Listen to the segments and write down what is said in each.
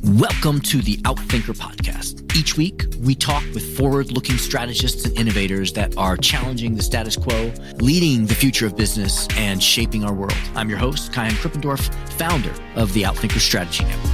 Welcome to the Outthinker podcast. Each week, we talk with forward-looking strategists and innovators that are challenging the status quo, leading the future of business, and shaping our world. I'm your host, Kaihan, founder of the Outthinker Strategy Network.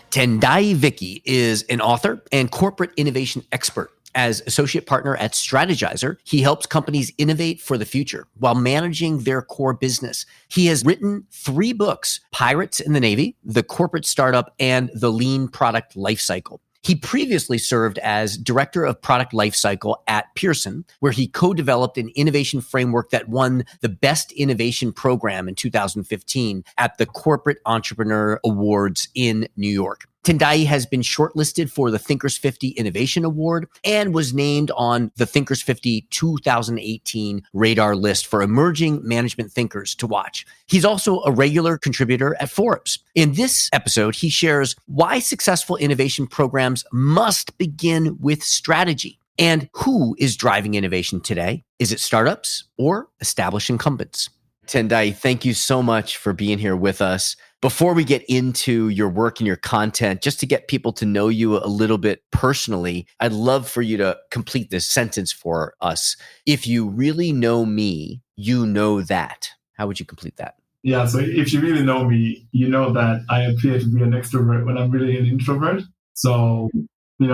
Tendayi Viki is an author and corporate innovation expert. As associate partner at Strategyzer, he helps companies innovate for the future while managing their core business. He has written 3 books, Pirates in the Navy, The Corporate Startup, and The Lean Product Lifecycle. He previously served as Director of Product Lifecycle at Pearson, where he co-developed an innovation framework that won the Best Innovation Program in 2015 at the Corporate Entrepreneur Awards in New York. Tendayi has been shortlisted for the Thinkers50 Innovation Award and was named on the Thinkers50 2018 radar list for emerging management thinkers to watch. He's also a regular contributor at Forbes. In this episode, he shares why successful innovation programs must begin with strategy and who is driving innovation today. Is it startups or established incumbents? Tendayi, thank you so much for being here with us. Before we get into your work and your content, just to get people to know you a little bit personally, I'd love for you to complete this sentence for us. If you really know me, you know that. How would you complete that? Yeah, so if you really know me, you know that I appear to be an extrovert when I'm really an introvert. So, when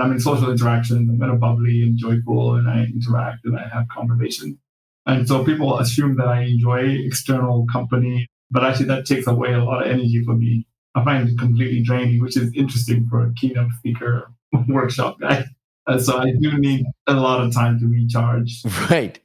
I'm in social interactions, I'm kind of bubbly and joyful, and I interact and I have conversation. And so people assume that I enjoy external company, but actually that takes away a lot of energy for me. I find it completely draining, which is interesting for a keynote speaker workshop guy. So I do need a lot of time to recharge. Right.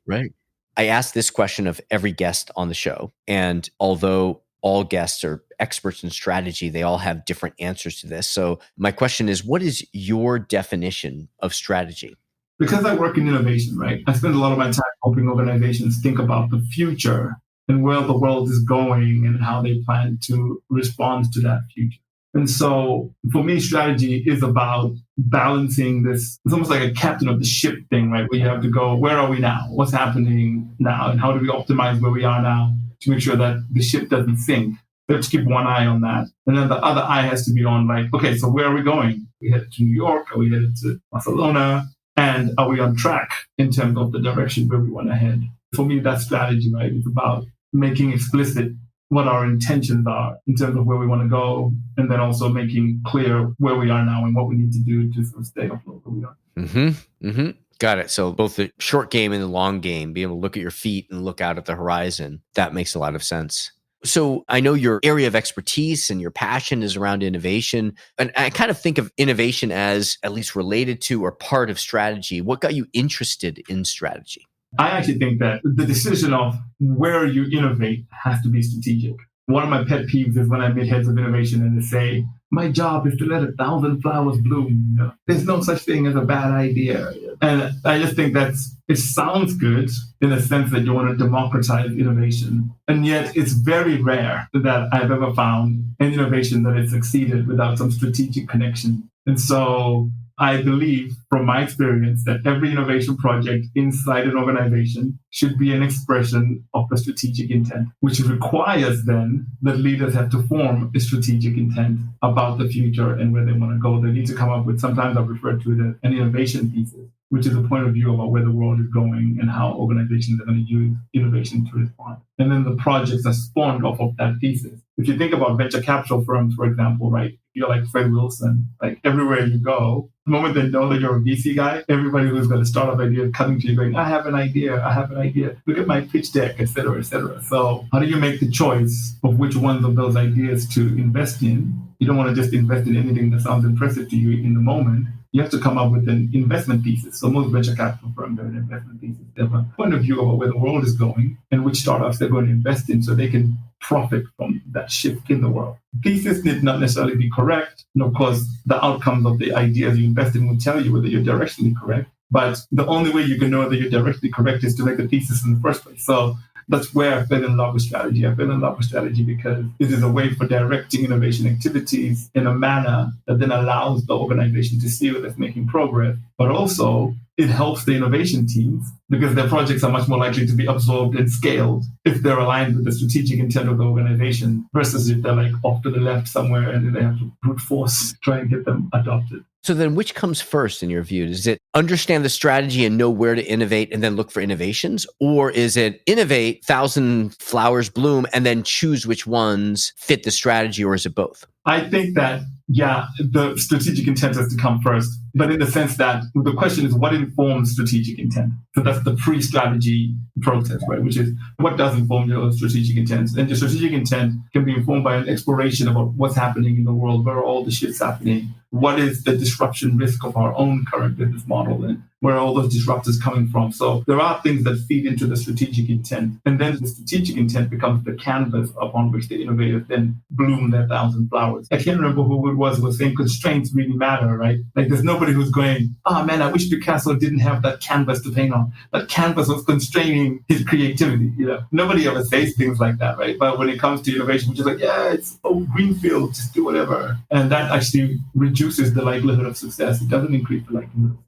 I ask this question of every guest on the show. And although all guests are experts in strategy, they all have different answers to this. So my question is, what is your definition of strategy? Because I work in innovation, right? I spend a lot of my time helping organizations think about the future and where the world is going and how they plan to respond to that future. And so for me, strategy is about balancing this. It's almost like a captain of the ship thing, right? Where you have to go, where are we now? What's happening now? And how do we optimize where we are now to make sure that the ship doesn't sink? We have to keep one eye on that. And then the other eye has to be on like, okay, so where are we going? Are we headed to New York? Are we headed to Barcelona? And are we on track in terms of the direction where we want to head? For me, that's strategy, right? It's about making explicit what our intentions are in terms of where we want to go, and then also making clear where we are now and what we need to do to sort of stay afloat where we are. Got it. So both the short game and the long game, being able to look at your feet and look out at the horizon, that makes a lot of sense. So I know your area of expertise and your passion is around innovation. And I kind of think of innovation as at least related to or part of strategy. What got you interested in strategy? I actually think that the decision of where you innovate has to be strategic. One of my pet peeves is when I meet heads of innovation and they say, my job is to let 1,000 flowers bloom. There's no such thing as a bad idea. And I just think it sounds good in the sense that you want to democratize innovation. And yet it's very rare that I've ever found an innovation that has succeeded without some strategic connection. And so I believe from my experience that every innovation project inside an organization should be an expression of the strategic intent, which requires then that leaders have to form a strategic intent about the future and where they want to go. They need to come up with, sometimes I refer to it as an innovation thesis, which is a point of view about where the world is going and how organizations are going to use innovation to respond. And then the projects are spawned off of that thesis. If you think about venture capital firms, for example, right? You're like Fred Wilson, like everywhere you go, the moment they know that you're a VC guy, everybody who's got a startup idea coming to you going, I have an idea. Look at my pitch deck, et cetera, et cetera. So how do you make the choice of which ones of those ideas to invest in? You don't want to just invest in anything that sounds impressive to you in the moment. You have to come up with an investment thesis. So most venture capital firms have an investment thesis. They have a point of view about where the world is going and which startups they're going to invest in so they can profit from that shift in the world. Thesis need not necessarily be correct, because the outcomes of the ideas you invest in will tell you whether you're directionally correct. But the only way you can know that you're directionally correct is to make the thesis in the first place. So That's where I fell in love with strategy. I fell in love with strategy because it is a way for directing innovation activities in a manner that then allows the organization to see whether it's making progress, but also it helps the innovation teams because their projects are much more likely to be absorbed and scaled if they're aligned with the strategic intent of the organization versus if they're like off to the left somewhere and then they have to brute force try and get them adopted. So then which comes first in your view? Is it understand the strategy and know where to innovate and then look for innovations? Or is it innovate, 1,000 flowers bloom, and then choose which ones fit the strategy? Or is it both? I think that, yeah, the strategic intent has to come first, but in the sense that the question is what informs strategic intent? So that's the pre-strategy process, right? Which is what does inform your strategic intent? And your strategic intent can be informed by an exploration about what's happening in the world, where all the shit's happening, what is the disruption risk of our own current business model, and where are all those disruptors coming from? So there are things that feed into the strategic intent. And then the strategic intent becomes the canvas upon which the innovators then bloom their 1,000 flowers. I can't remember who it was saying constraints really matter, right? Like there's nobody who's going, oh man, I wish Picasso didn't have that canvas to paint on. That canvas was constraining his creativity. You know, nobody ever says things like that, right? But when it comes to innovation, which is like, yeah, it's greenfield, just do whatever. And that actually reduces the likelihood of success. It doesn't increase the likelihood of success.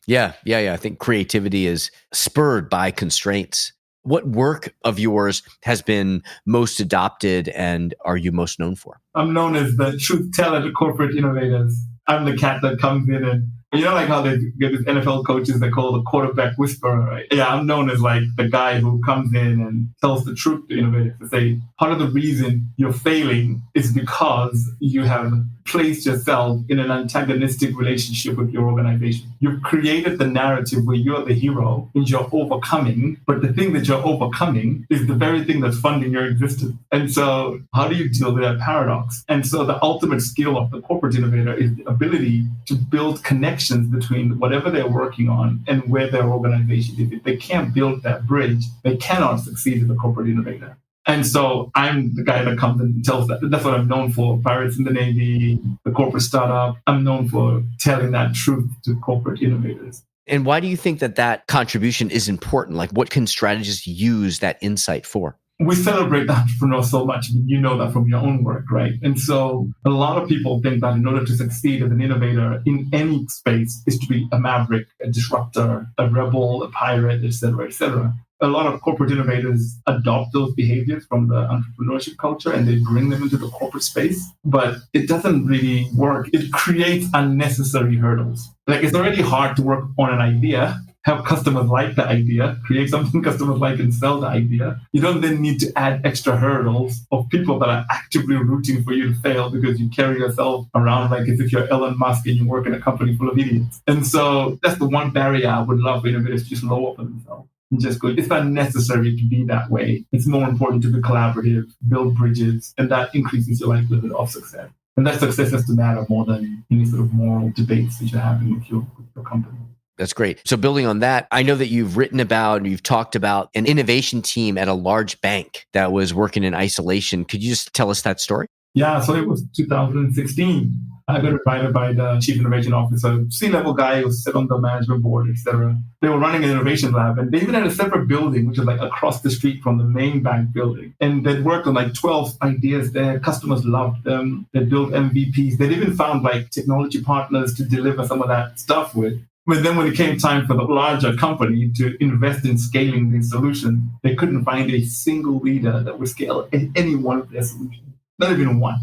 Yeah. I think creativity is spurred by constraints. What work of yours has been most adopted and are you most known for? I'm known as the truth teller to corporate innovators. I'm the cat that comes in and, you know, like how they get these NFL coaches they call the quarterback whisperer, right? Yeah, I'm known as like the guy who comes in and tells the truth to innovators to say, part of the reason you're failing is because you have placed yourself in an antagonistic relationship with your organization. You've created the narrative where you're the hero and you're overcoming, but the thing that you're overcoming is the very thing that's funding your existence. And so how do you deal with that paradox? And so the ultimate skill of the corporate innovator is the ability to build connections between whatever they're working on and where their organization is. If they can't build that bridge, they cannot succeed as a corporate innovator. And so I'm the guy that comes and tells that. That's what I'm known for. Pirates in the Navy, the corporate startup. I'm known for telling that truth to corporate innovators. And why do you think that contribution is important? Like what can strategists use that insight for? We celebrate the entrepreneur so much. You know that from your own work, right? And so a lot of people think that in order to succeed as an innovator in any space is to be a maverick, a disruptor, a rebel, a pirate, et cetera, et cetera. A lot of corporate innovators adopt those behaviors from the entrepreneurship culture and they bring them into the corporate space, but it doesn't really work. It creates unnecessary hurdles. Like it's already hard to work on an idea, have customers like the idea, create something customers like and sell the idea. You don't then need to add extra hurdles of people that are actively rooting for you to fail because you carry yourself around like as if you're Elon Musk and you work in a company full of idiots. And so that's the one barrier I would love for innovators to just lower for themselves. Just go, it's not necessary to be that way. It's more important to be collaborative, build bridges, and that increases your likelihood of success. And that success has to matter more than any sort of moral debates that you're having with your company. That's great. So building on that, I know that you've written about and you've talked about an innovation team at a large bank that was working in isolation. Could you just tell us that story? Yeah, so it was 2016. I got invited by the chief innovation officer, C-level guy who sit on the management board, etc. They were running an innovation lab and they even had a separate building, which is like across the street from the main bank building. And they'd worked on like 12 ideas there. Customers loved them. They built MVPs. They'd even found like technology partners to deliver some of that stuff with. But then when it came time for the larger company to invest in scaling these solutions, they couldn't find a single leader that would scale any one of their solutions. Not even one.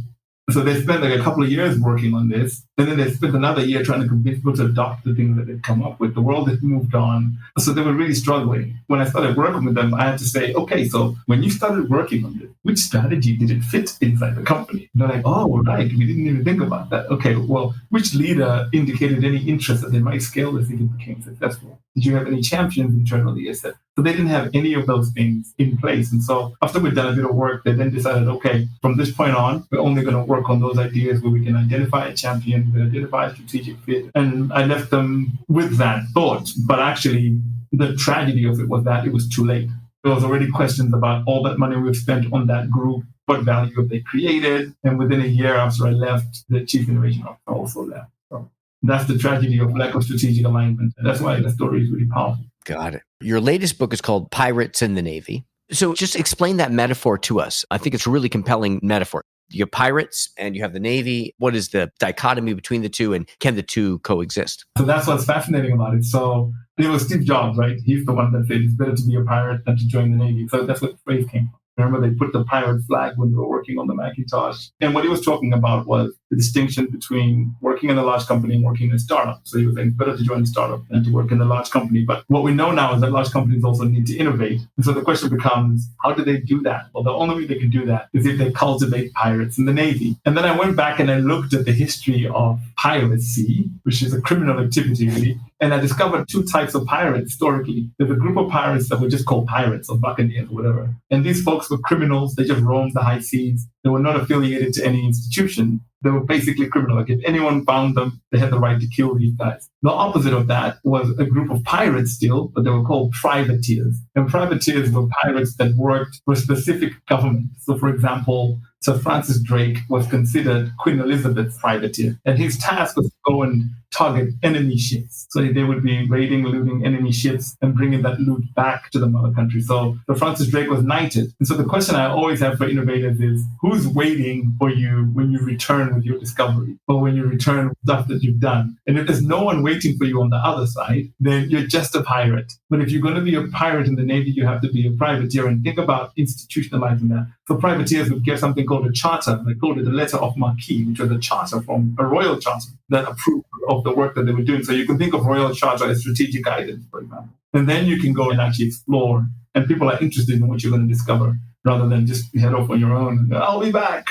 So they spent like a couple of years working on this. And then they spent another year trying to convince people to adopt the things that they'd come up with. The world had moved on. So they were really struggling. When I started working with them, I had to say, okay, so when you started working on this, which strategy did it fit inside the company? And they're like, oh, right, we didn't even think about that. Okay, well, which leader indicated any interest that they might scale this if it became successful? Did you have any champions internally? So they didn't have any of those things in place. And so after we'd done a bit of work, they then decided, okay, from this point on, we're only going to work on those ideas where we can identify a champion, we can identify a strategic fit. And I left them with that thought. But actually, the tragedy of it was that it was too late. There was already questions about all that money we've spent on that group, what value have they created? And within a year after I left, the chief innovation officer also left. So that's the tragedy of lack of strategic alignment. And that's why the story is really powerful. Got it. Your latest book is called Pirates in the Navy. So just explain that metaphor to us. I think it's a really compelling metaphor. You have pirates and you have the Navy. What is the dichotomy between the two, and can the two coexist? So that's what's fascinating about it. So it was Steve Jobs, right? He's the one that said it's better to be a pirate than to join the Navy. So that's what the phrase came from. Remember, they put the pirate flag when they were working on the Macintosh. And what he was talking about was the distinction between working in a large company and working in a startup. So he was saying it's better to join a startup than to work in a large company. But what we know now is that large companies also need to innovate. And so the question becomes, how do they do that? Well, the only way they can do that is if they cultivate pirates in the Navy. And then I went back and I looked at the history of piracy, which is a criminal activity, really. And I discovered two types of pirates historically. There's a group of pirates that were just called pirates or buccaneers or whatever. And these folks were criminals. They just roamed the high seas. They were not affiliated to any institution. They were basically criminal. Like if anyone found them, they had the right to kill these guys. The opposite of that was a group of pirates still, but they were called privateers. And privateers were pirates that worked for a specific government. So for example, Sir Francis Drake was considered Queen Elizabeth's privateer. And his task was to go and target enemy ships. So they would be raiding, looting enemy ships and bringing that loot back to the mother country. So Sir Francis Drake was knighted. And so the question I always have for innovators is, who's waiting for you when you return with your discovery or when you return with stuff that you've done? And if there's no one waiting for you on the other side, then you're just a pirate. But if you're going to be a pirate in the Navy, you have to be a privateer. And think about institutionalizing that. So privateers would get something called a charter. They called it a letter of marque, which was a charter from a royal charter that approved of the work that they were doing. So you can think of royal charter as strategic guidance, for example. And then you can go and actually explore. And people are interested in what you're going to discover rather than just head off on your own and go, I'll be back.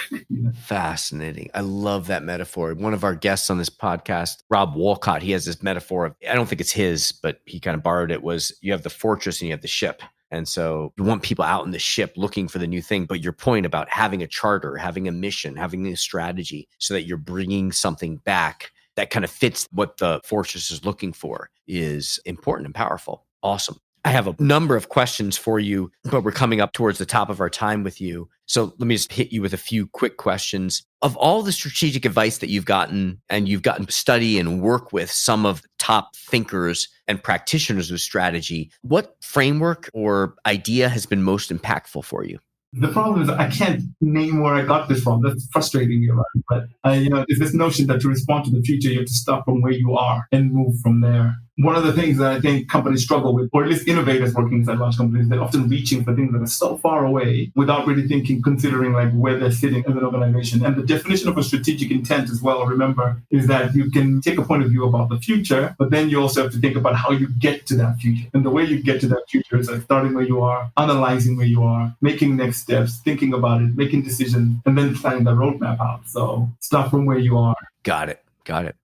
Fascinating. I love that metaphor. One of our guests on this podcast, Rob Wolcott, he has this metaphor of, I don't think it's his, but he kind of borrowed it, was you have the fortress and you have the ship. And so you want people out in the ship looking for the new thing. But your point about having a charter, having a mission, having a strategy so that you're bringing something back that kind of fits what the fortress is looking for is important and powerful. Awesome. I have a number of questions for you, but we're coming up towards the top of our time with you. So let me just hit you with a few quick questions. Of all the strategic advice that you've gotten, and you've gotten to study and work with some of the top thinkers and practitioners of strategy, what framework or idea has been most impactful for you? The problem is I can't name where I got this from. That's frustrating me, right? But there's this notion that to respond to the future, you have to start from where you are and move from there. One of the things that I think companies struggle with, or at least innovators working inside large companies, they're often reaching for things that are so far away without really considering like where they're sitting as an organization. And the definition of a strategic intent as well, remember, is that you can take a point of view about the future, but then you also have to think about how you get to that future. And the way you get to that future is like starting where you are, analyzing where you are, making next steps, thinking about it, making decisions, and then planning the roadmap out. So start from where you are. Got it.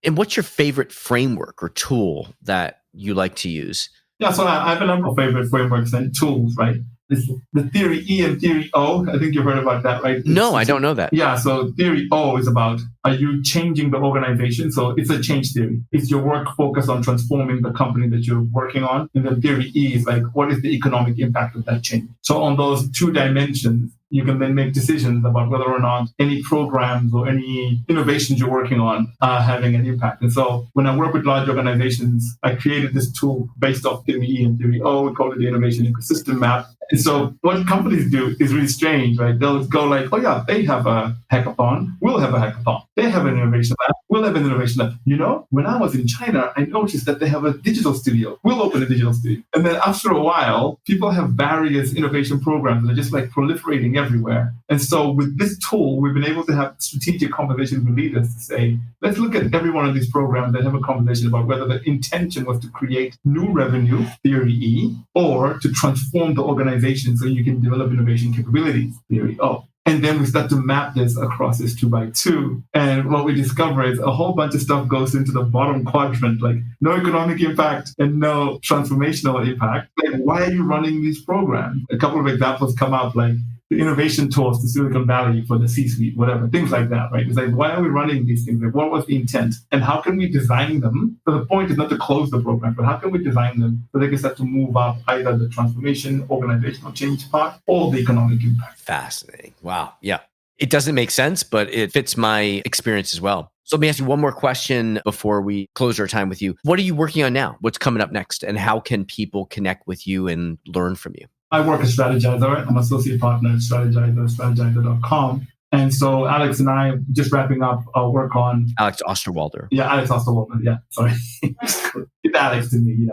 And what's your favorite framework or tool that you like to use? Yeah, so I have a number of favorite frameworks and tools, right? It's the theory E and theory O. I think you've heard about that, right? No, I don't know that. Yeah, so theory O is about, are you changing the organization? So it's a change theory. Is your work focused on transforming the company that you're working on? And then theory E is like, what is the economic impact of that change? So on those two dimensions, you can then make decisions about whether or not any programs or any innovations you're working on are having an impact. And so when I work with large organizations, I created this tool based off theory E and theory O. We call it the innovation ecosystem map. And so what companies do is really strange, right? They'll go like, oh yeah, they have a hackathon. We'll have a hackathon. They have an innovation lab. We'll have an innovation lab. You know, when I was in China, I noticed that they have a digital studio. We'll open a digital studio. And then after a while, people have various innovation programs that are just like proliferating everywhere. And so with this tool, we've been able to have strategic conversations with leaders to say, let's look at every one of these programs and have a conversation about whether the intention was to create new revenue, theory E, or to transform the organization so you can develop innovation capabilities, theory O. And then we start to map this across this 2x2. And what we discover is a whole bunch of stuff goes into the bottom quadrant, like no economic impact and no transformational impact. Like, why are you running these programs? A couple of examples come up, like the innovation tours to Silicon Valley for the C-suite, whatever, things like that, right? It's like, why are we running these things? Like, what was the intent? And how can we design them? So the point is not to close the program, but how can we design them so they can start to move up either the transformation, organizational change part, or the economic impact? Fascinating. Wow. Yeah. It doesn't make sense, but it fits my experience as well. So let me ask you one more question before we close our time with you. What are you working on now? What's coming up next? And how can people connect with you and learn from you? I work at Strategyzer. I'm associate partner at Strategyzer, Strategyzer.com. And so Alex and I just wrapping up our work on Alex Osterwalder. Yeah, Alex Osterwalder. Yeah, sorry. It's Alex to me,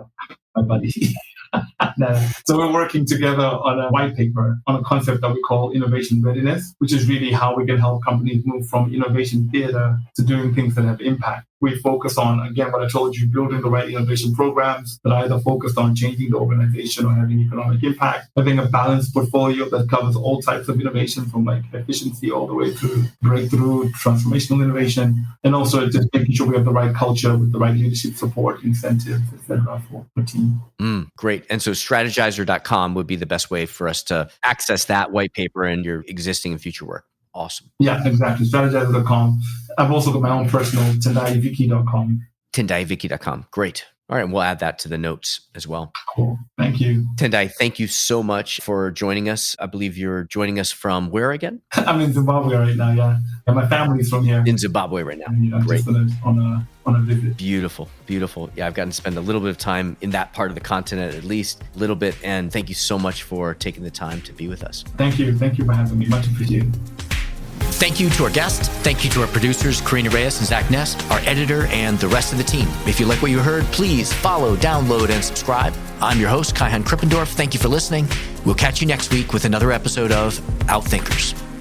my buddy. So we're working together on a white paper on a concept that we call innovation readiness, which is really how we can help companies move from innovation theater to doing things that have impact. We focus on, again, what I told you, building the right innovation programs that are either focused on changing the organization or having economic impact, having a balanced portfolio that covers all types of innovation from like efficiency all the way through breakthrough, transformational innovation, and also just making sure we have the right culture with the right leadership support, incentives, etc. for the team. Great. And so Strategyzer.com would be the best way for us to access that white paper and your existing and future work. Awesome. Yeah, exactly. Strategyzer.com. I've also got my own personal TendaiViki.com. TendaiViki.com. Great. All right. And we'll add that to the notes as well. Cool. Thank you. Tendai, thank you so much for joining us. I believe you're joining us from where again? I'm in Zimbabwe right now, yeah. And my family's from here. In Zimbabwe right now. And, great. Just on a visit. Beautiful, beautiful. Yeah, I've gotten to spend a little bit of time in that part of the continent, at least a little bit. And thank you so much for taking the time to be with us. Thank you. Thank you for having me. Much appreciated. Thank you to our guests. Thank you to our producers, Karina Reyes and Zach Ness, our editor, and the rest of the team. If you like what you heard, please follow, download, and subscribe. I'm your host, Kaihan Krippendorf. Thank you for listening. We'll catch you next week with another episode of Outthinkers.